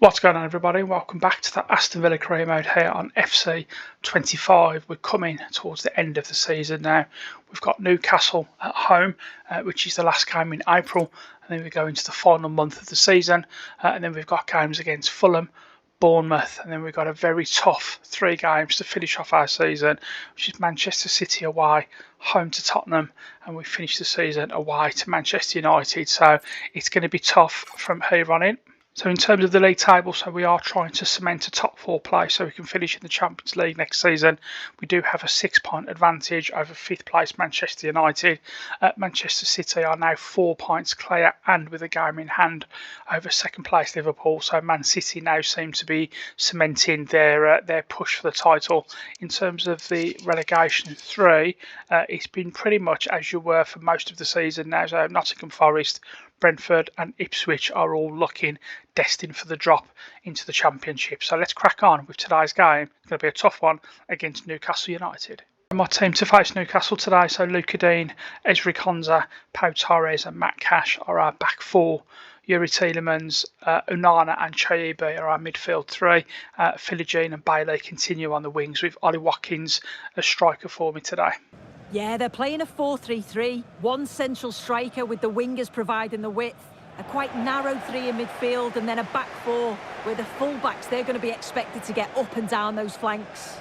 What's going on, everybody? Welcome back to the Aston Villa career mode here on FC25. We're coming towards the end of the season now. We've got Newcastle at home, which is the last game in April, and then we go into the final month of the season, and then we've got games against Fulham, Bournemouth, and then we've got a very tough 3 games to finish off our season, which is Manchester City away, home to Tottenham, and we finish the season away to Manchester United. So it's going to be tough from here on in. So in terms of the league table, so we are trying to cement a top 4 place so we can finish in the Champions League next season. We do have a 6-point advantage over 5th place Manchester United. Manchester City are now 4 points clear and with a game in hand over 2nd place Liverpool. So Man City now seem to be cementing their push for the title. In terms of the relegation 3, it's been pretty much as you were for most of the season now. So Nottingham Forest, Brentford and Ipswich are all looking destined for the drop into the Championship. So let's crack on with today's game. It's going to be a tough one against Newcastle United. My team to face Newcastle today, so Luca Dean, Ezri Konsa, Pau Torres and Matt Cash are our back 4. Yuri Tielemans, Onana and Chaibi are our midfield 3. Philogene and Bailey continue on the wings with Ollie Watkins as striker for me today. Yeah, they're playing a 4-3-3. One central striker with the wingers providing the width. A quite narrow 3 in midfield and then a back 4 where the full-backs, they're going to be expected to get up and down those flanks.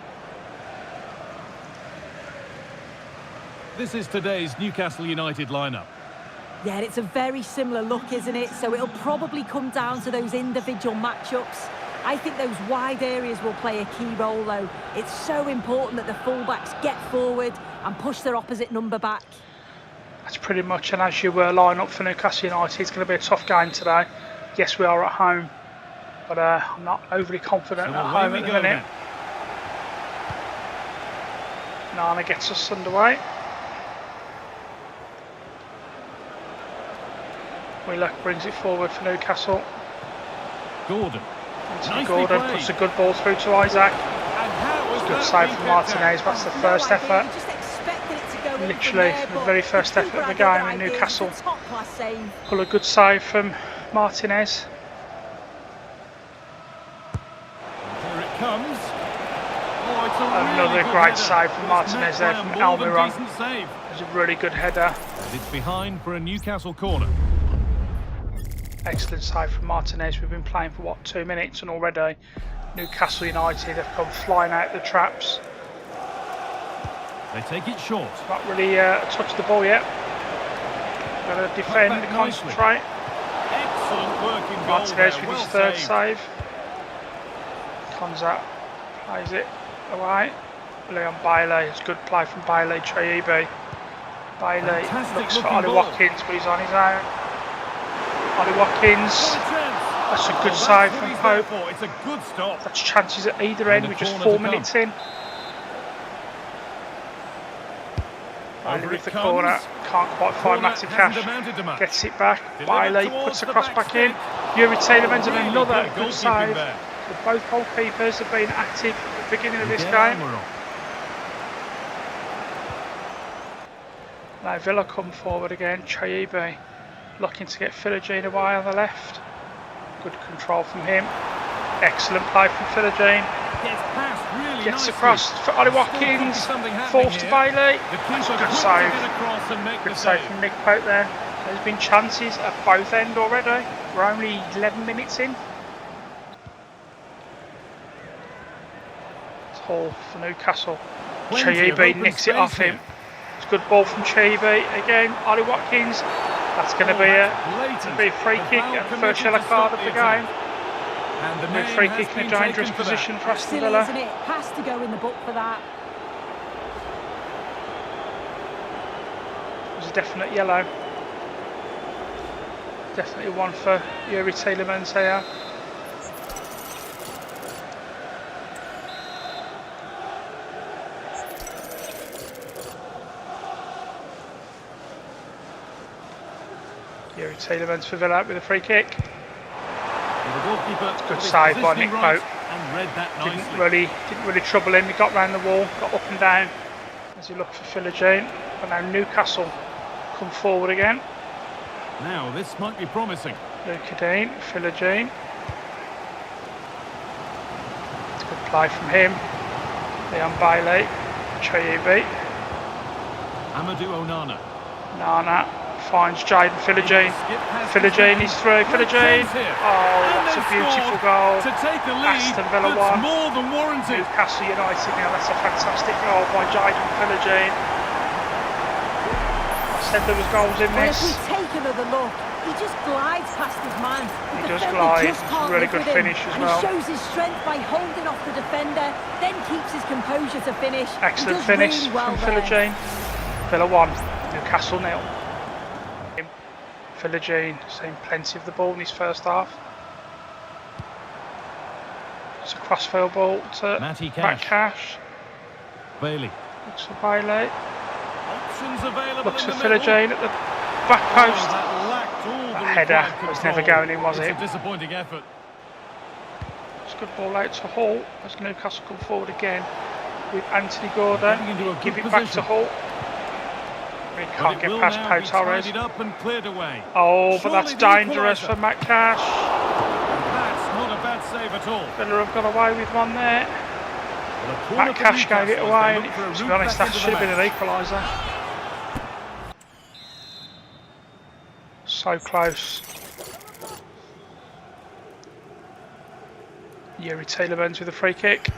This is today's Newcastle United lineup. Yeah, it's a very similar look, isn't it? So it'll probably come down to those individual matchups. I think those wide areas will play a key role, though. It's so important that the full-backs get forward and push their opposite number back. That's pretty much an as you were line up for Newcastle United. It's going to be a tough game today. Yes, we are at home, but I'm not overly confident at home at the minute. Nana gets us underway. Wheelock brings it forward for Newcastle. Gordon. Gordon puts a good ball through to Isaac. Good save from Martinez. That's the first effort. Literally the very first effort of the game in Newcastle. Pull a good save from Martinez. Here it comes. Another great save from Martinez there from Almiron. It's a really good header. It's behind for a Newcastle corner. Excellent save from Martinez. We've been playing for 2 minutes and already Newcastle United have come flying out the traps. They take it short. Not really touched the ball yet. Got to defend, concentrate. Excellent work in goal. Martinez with his 3rd save. Konsa plays it away. Leon Bailey. It's good play from Bailey. Chaibi. Bailey looks for Ollie Watkins, but he's on his own. Ollie Watkins. That's a good save from Pope. It's a good stop. That's chances at either end. We're just 4 minutes in. Bailey with the corner. Can't quite find Matty Cash. Gets it back. Bailey puts the cross back in. Yuri Tielemans and another good save. So both goalkeepers have been active at the beginning of this game. Now Villa come forward again. Chaibi looking to get Philogene away on the left. Good control from him. Excellent play from Philogene. Gets across for Ollie Watkins. Forced to Bailey. That's a good save. Good save from Nick Pope there. There's been chances at both ends already. We're only 11 minutes in. It's Hall for Newcastle. Chaibi nicks it off him. It's a good ball from Chaibi. Again, Ollie Watkins. That's going to be a free kick and the first yellow card of the game. And free kick in a dangerous position for Aston Villa. Isn't it? Has to go in the book for that. It was a definite yellow. Definitely one for Yuri Tielemans here. Yuri Tielemans for Villa with a free kick. Good save by Nick Pope. Didn't really trouble him. He got round the wall, got up and down as he looked for Philogene. But now Newcastle come forward again. Now this might be promising. Luca Dean, Philogene. Play from him. Leon Bailey. Chayubi. Amadou Onana. Nana finds Jaden Philogene. Philogene is through. Philogene. Oh, that's a beautiful goal. To take a lead, Aston Villa 1. more than warranted. Newcastle United now. That's a fantastic goal by Jaden Philogene. I said there was goals in Well, this. if we take another look, he just glides past his man. He does glide. It's a really good finish as well. He shows his strength by holding off the defender, then keeps his composure to finish. Excellent finish really well from Philogene. Villa 1, Newcastle 0. Philogene seeing plenty of the ball in his first half. It's a crossfield ball to Matt Cash. Bailey. Looks for Bailey. Options available. Looks for Philogene at the back post. That Header was never going in, was it? It's a disappointing effort. It's a good ball out to Hull as Newcastle come forward again with Anthony Gordon. Give it back to Hull. He can't get past Pau Torres. Oh, but that's dangerous for Matt Cash. That's not a bad save at all. Villa have got away with one there. Matt Cash gave it away, and to be honest, that should have been an equaliser. So close. Yuri Tielemans with a free kick.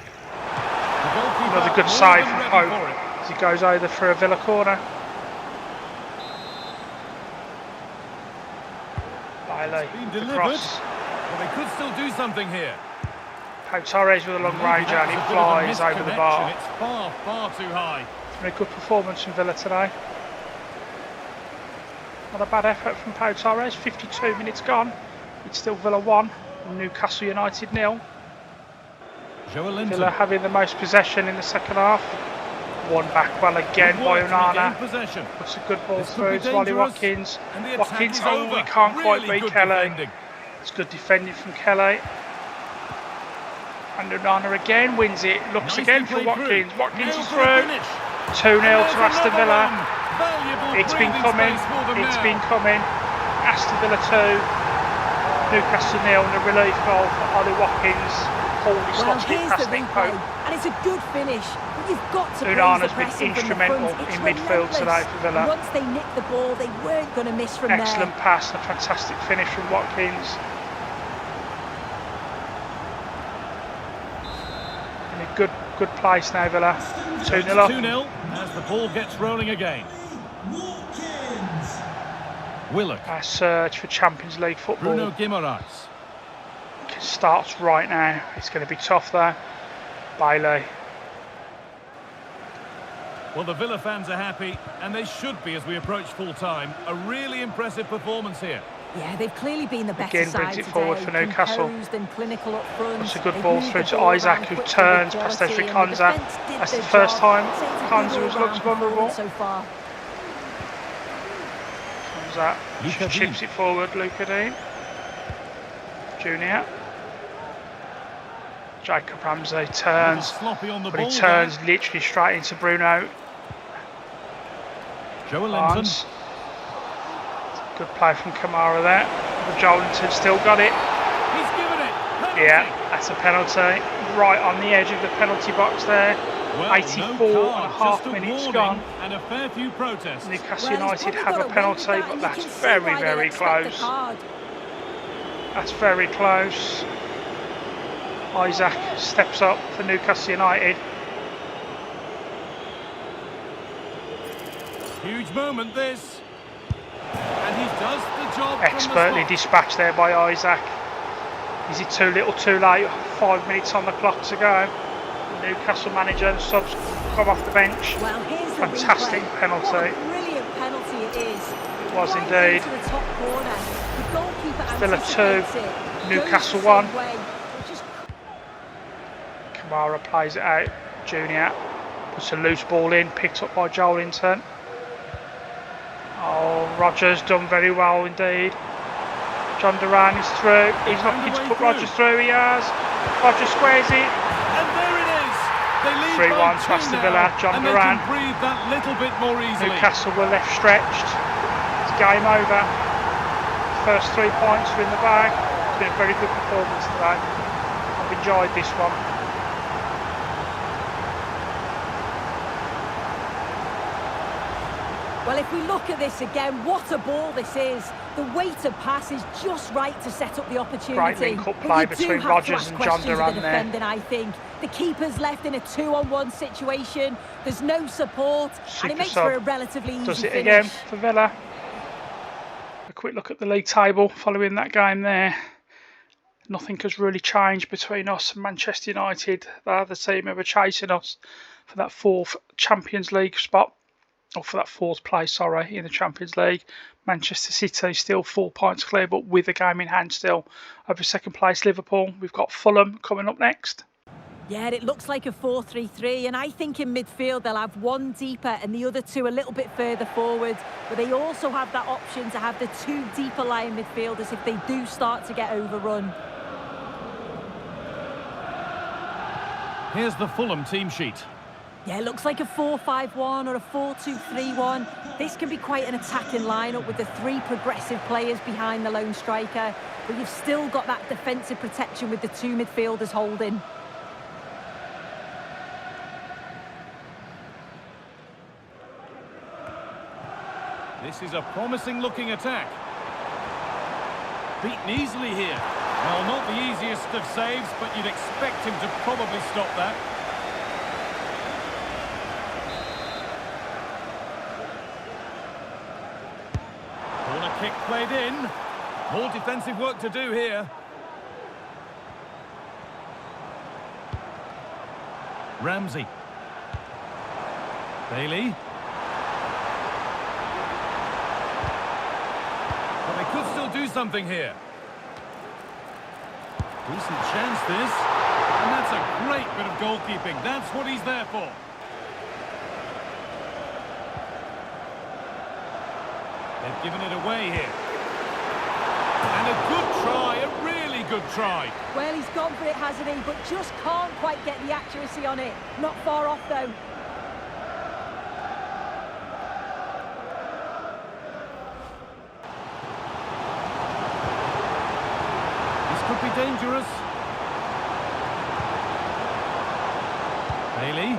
Another good save from Pope as he goes over for a Villa corner. Bailey, the cross. Well, they could still do something here. Pau Torres with a long range and he flies over the bar. It's far too high. Very good performance from Villa today. Not a bad effort from Pau Torres. 52 minutes gone. It's still Villa 1, Newcastle United 0. Villa having the most possession in the second half. One back well again by Onana. Puts a good ball through to Ollie Watkins. Watkins, oh, he can't quite beat Kelly. It's good defending from Kelly. And Onana again wins it. Looks again for Watkins. Watkins is through. 2-0 to Aston Villa. It's been coming. It's been coming. Aston Villa 2. Newcastle 0 and a relief goal for Ollie Watkins. Well, here's the replay, and it's a good finish. But you've got to Onana's been instrumental in midfield today for Villa. Once they nicked the ball, they weren't going to miss from Excellent pass and a fantastic finish from Watkins. In a good place now, Villa. 2-0 up. 2-0 as the ball gets rolling again. Willock. Our search for Champions League football. Bruno Guimaraes. Starts right now. It's going to be tough there. Bailey. Well, the Villa fans are happy, and they should be as we approach full time. A really impressive performance here. Yeah, they've clearly been the better Again, side brings it today, forward for Newcastle. And clinical up front. It's a good ball through to Isaac, who turns past Ezri Konsa. That's the first time Konsa has looked vulnerable. So far. Konsa chips it forward. Luca Dean. Junior. Jacob Ramsey turns, but he turns literally straight into Bruno. Joelinton. Good play from Kamara there. But Joelinton still got it. He's given it. Penalty. Yeah, that's a penalty. Right on the edge of the penalty box there. Well, 84.5 minutes gone. And a fair few protests. Newcastle United have a penalty, but that's very, very close. That's very close. Isaac steps up for Newcastle United. Huge moment this. And he does the job. Expertly dispatched there by Isaac. Is it too little too late? 5 minutes on the clock to go. The Newcastle manager and subs come off the bench. Well, fantastic penalty. What a brilliant penalty it is. It was indeed. Villa 2, Newcastle 1. Kamara plays it out. Junior puts a loose ball in, picked up by Joelinton. Oh, Rodgers done very well indeed. John Duran is through. He's not going to put Rodgers through. He has. Rodgers squares it. And there it is. They lead 3-1 to Aston Villa. John Duran. Breathe that little bit more easily. Newcastle were left stretched. It's game over. First 3 points are in the bag. It's been a very good performance today. I've enjoyed this one. Well, if we look at this again, what a ball this is. The weight of pass is just right to set up the opportunity. Great link-up play between Rodgers and John Duran there. I think the keeper's left in a 2-on-1 situation. There's no support, and it makes for a relatively easy Does it finish. again for Villa. A quick look at the league table following that game there. Nothing has really changed between us and Manchester United. They're the team who are chasing us for that 4th Champions League spot. Or for that 4th place, sorry, in the Champions League. Manchester City still 4 points clear, but with a game in hand still over 2nd place Liverpool. We've got Fulham coming up next. Yeah, it looks like a 4-3-3, and I think in midfield they'll have one deeper and the other 2 a little bit further forward. But they also have that option to have the 2 deeper lying midfielders if they do start to get overrun. Here's the Fulham team sheet. Yeah, it looks like a 4-5-1 or a 4-2-3-1. This can be quite an attacking lineup with the 3 progressive players behind the lone striker. But you've still got that defensive protection with the 2 midfielders holding. This is a promising looking attack. Beaten easily here. Well, not the easiest of saves, but you'd expect him to probably stop that. Kick played in. More defensive work to do here. Ramsey. Bailey. But they could still do something here. Decent chance this. And that's a great bit of goalkeeping. That's what he's there for. They've given it away here. And a good try, a really good try. Well, he's gone for it, hasn't he? But just can't quite get the accuracy on it. Not far off, though. This could be dangerous. Bailey.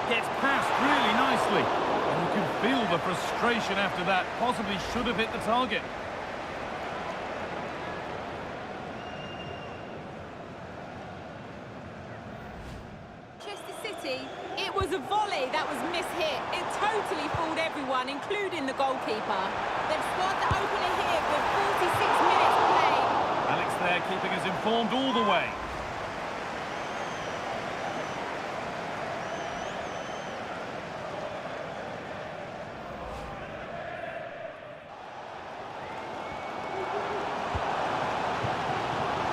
Gets past really nicely. You can feel the frustration after that. Possibly should have hit the target. Manchester City, it was a volley that was mishit. It totally fooled everyone, including the goalkeeper. They've scored the opener here with 46 minutes played. Alex there keeping us informed all the way.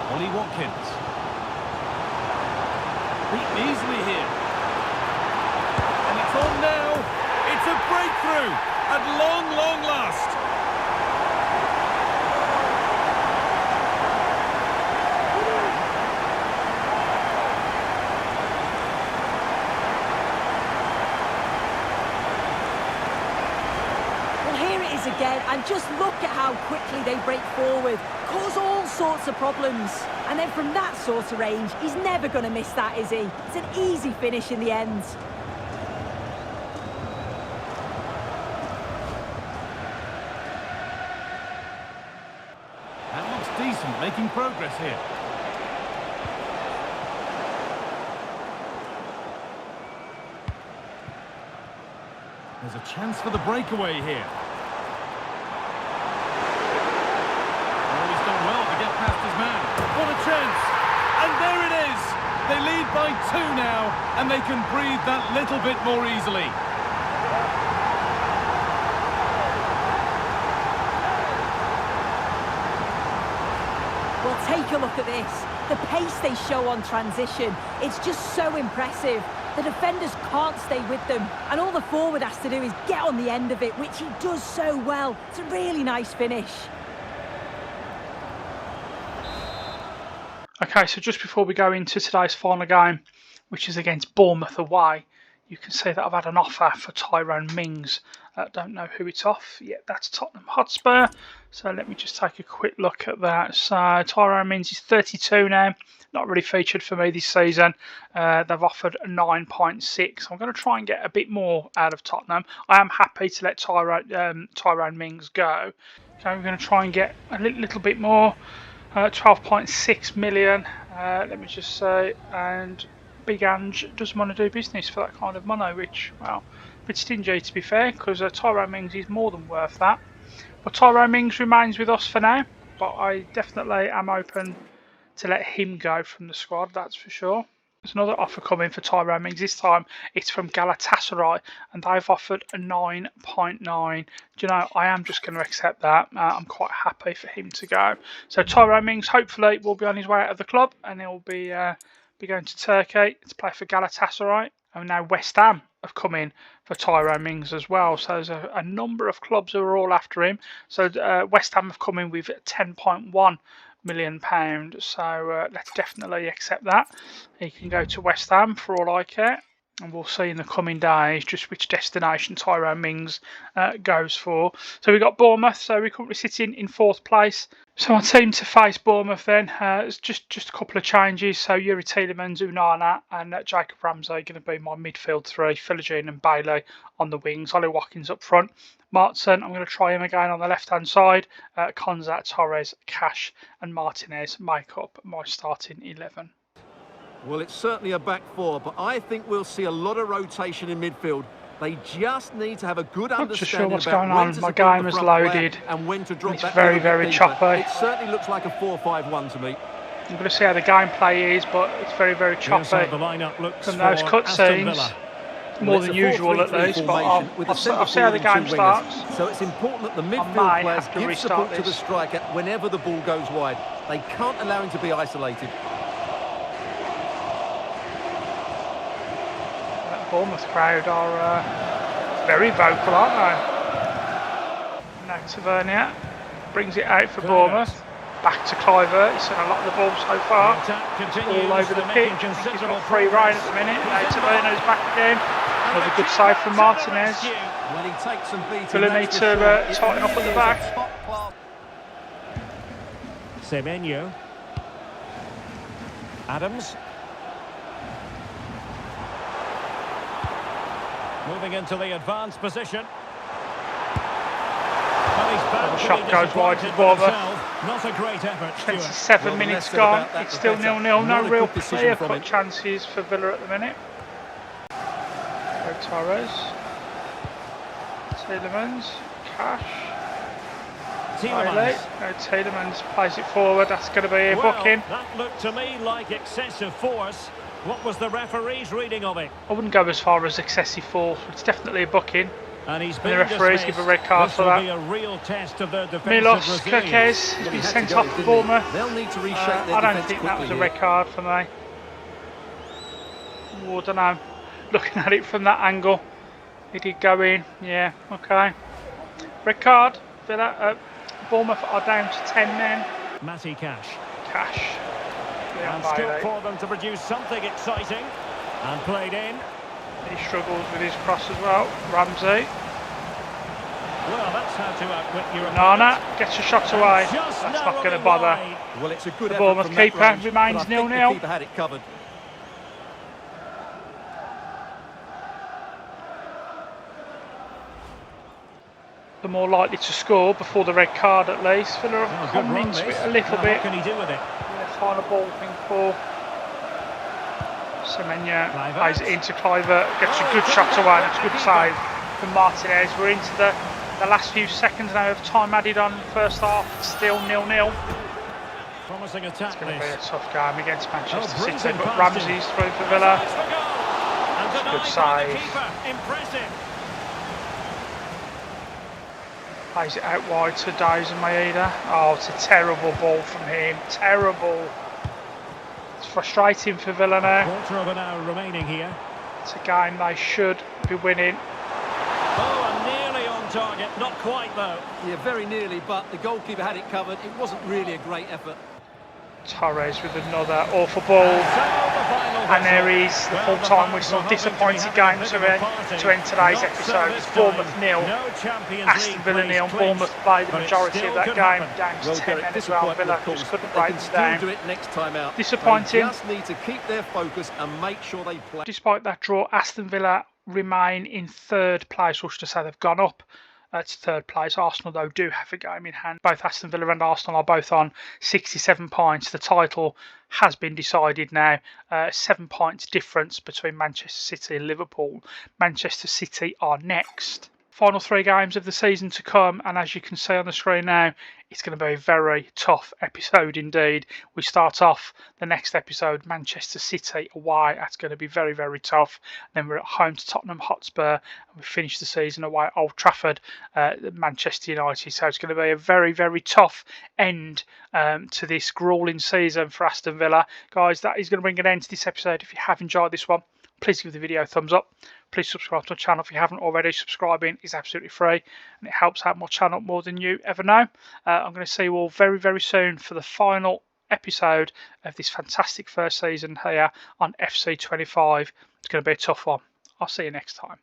Ollie Watkins. Beaten easily here. And it's on now. It's a breakthrough at long last. Well, here it is again, and just look at how quickly they break forward. Cause all sorts of problems. And then from that sort of range, he's never going to miss that, is he? It's an easy finish in the end. That looks decent, making progress here. There's a chance for the breakaway here. What a chance! And there it is! They lead by 2 now, and they can breathe that little bit more easily. Well, take a look at this. The pace they show on transition, it's just so impressive. The defenders can't stay with them, and all the forward has to do is get on the end of it, which he does so well. It's a really nice finish. Okay, so just before we go into today's final game, which is against Bournemouth away, you can see that I've had an offer for Tyrone Mings. Don't know who it's off. Yeah, that's Tottenham Hotspur. So let me just take a quick look at that. So Tyrone Mings is 32 now. Not really featured for me this season. They've offered 9.6. I'm going to try and get a bit more out of Tottenham. I am happy to let Tyrone Mings go. So we're going to try and get a little bit more. 12.6 million. Let me just say, and Big Ange doesn't want to do business for that kind of money, which, well, a bit stingy to be fair, because Tyrone Mings is more than worth that. But Tyrone Mings remains with us for now, but I definitely am open to let him go from the squad, that's for sure. There's another offer coming for Tyrone Mings. This time it's from Galatasaray, and they've offered a 9.9. Do you know, I am just going to accept that. I'm quite happy for him to go. So Tyrone Mings hopefully will be on his way out of the club, and he'll be going to Turkey to play for Galatasaray. And now West Ham have come in for Tyrone Mings as well. So there's a number of clubs who are all after him. So West Ham have come in with £10.1 million. So let's definitely accept that. He can go to West Ham for all I care. And we'll see in the coming days just which destination Tyrone Mings goes for. So we've got Bournemouth. So we're currently sitting in 4th place. So our team to face Bournemouth then is just a couple of changes. So Yuri Tielemans, Unana and Jacob Ramsey are going to be my midfield three. Philogene and Bailey on the wings. Ollie Watkins up front. Martin, I'm going to try him again on the left-hand side. Konza, Torres, Cash and Martinez make up my starting 11. Well, it's certainly a back four, but I think we'll see a lot of rotation in midfield. They just need to have a good understanding what's about going when on. to My support game the is front loaded. player and when to drop It's that very, very choppy. It certainly looks like a 4-5-1 to me. I'm going to see how the gameplay is, but it's very, very choppy. The lineup looks from those cutscenes. More than usual at least, but I'll see how the game starts. So it's important that the midfield players give support to the this. striker whenever the ball goes wide. They can't allow him to be isolated. That Bournemouth crowd are very vocal, aren't they? Now Tavernier brings it out for Bournemouth. Back to Cliver. He's seen a lot of the ball so far. All over the pitch. He's got free rein at the minute. Now Tavernier's back again. Another good save from Martinez. Fulham need to tighten up at the back. Semenyo. Adams. Moving into the advanced position. The shot goes wide to Bournemouth. Not a great effort. 27 minutes gone. It's still 0-0. No real clear-cut chances for Villa at the minute. Torres, Tielemans, Cash, Bailey. Tielemans plays it forward. That's going to be a booking. That looked to me like excessive force. What was the referee's reading of it? I wouldn't go as far as excessive force, but it's definitely a booking. And the referees give a red card for that. A real test of their Milos Kerkez has been sent off for Bournemouth. They'll need to reshape their I don't think that was a red card for me. Oh, I don't know. Looking at it from that angle, he did go in. Yeah, okay. Red card. Villa, Bournemouth are down to 10 men. Matty Cash. Yeah, and scope for them to produce something exciting. And played in. He struggles with his cross as well. Ramsey. Well, that's how to outwit your Nana gets a shot away. That's not going to bother. Well, it's a good the Bournemouth keeper remains 0-0. The keeper had it covered. The more likely to score before the red card at least. Villa have come into it a little bit. What can he do with it? Yeah, final ball thing for Semenya. Plays it into Cliver. Gets a good shot away. That's a good save from Martinez. We're into the last few seconds now of time added on first half. It's still 0-0. Promising attack. It's going to be a tough game against Manchester City. But Ramsey's through for Villa. Good save. Impressive. Plays it out wide to Days and Maeda. Oh, it's a terrible ball from him. Terrible. It's frustrating for Villa now. Quarter of an hour remaining here. It's a game they should be winning. Oh, and nearly on target. Not quite though. Yeah, very nearly, but the goalkeeper had it covered. It wasn't really a great effort. Torres with another awful ball. And there is the full-time whistle. Disappointing game to end today's episode. It's Bournemouth 0, Aston Villa 0. Bournemouth played the majority of that game, down to 10 men as well. Villa just couldn't break them down. Disappointing. They just need to keep their focus and make sure they play. Despite that draw, Aston Villa remain in third place, or should I say they've gone up to third place. Arsenal, though, do have a game in hand. Both Aston Villa and Arsenal are both on 67 points. The title has been decided now. 7 points difference between Manchester City and Liverpool. Manchester City are next. Final 3 games of the season to come, and as you can see on the screen now, it's going to be a very tough episode indeed. We start off the next episode, Manchester City away. That's going to be very, very tough. Then we're at home to Tottenham Hotspur, and we finish the season away at Old Trafford, Manchester United. So it's going to be a very, very tough end to this gruelling season for Aston Villa. Guys, that is going to bring an end to this episode. If you have enjoyed this one, please give the video a thumbs up. Please subscribe to the channel if you haven't already. Subscribing is absolutely free and it helps out my channel more than you ever know. I'm going to see you all very, very soon for the final episode of this fantastic first season here on FC25. It's going to be a tough one. I'll see you next time.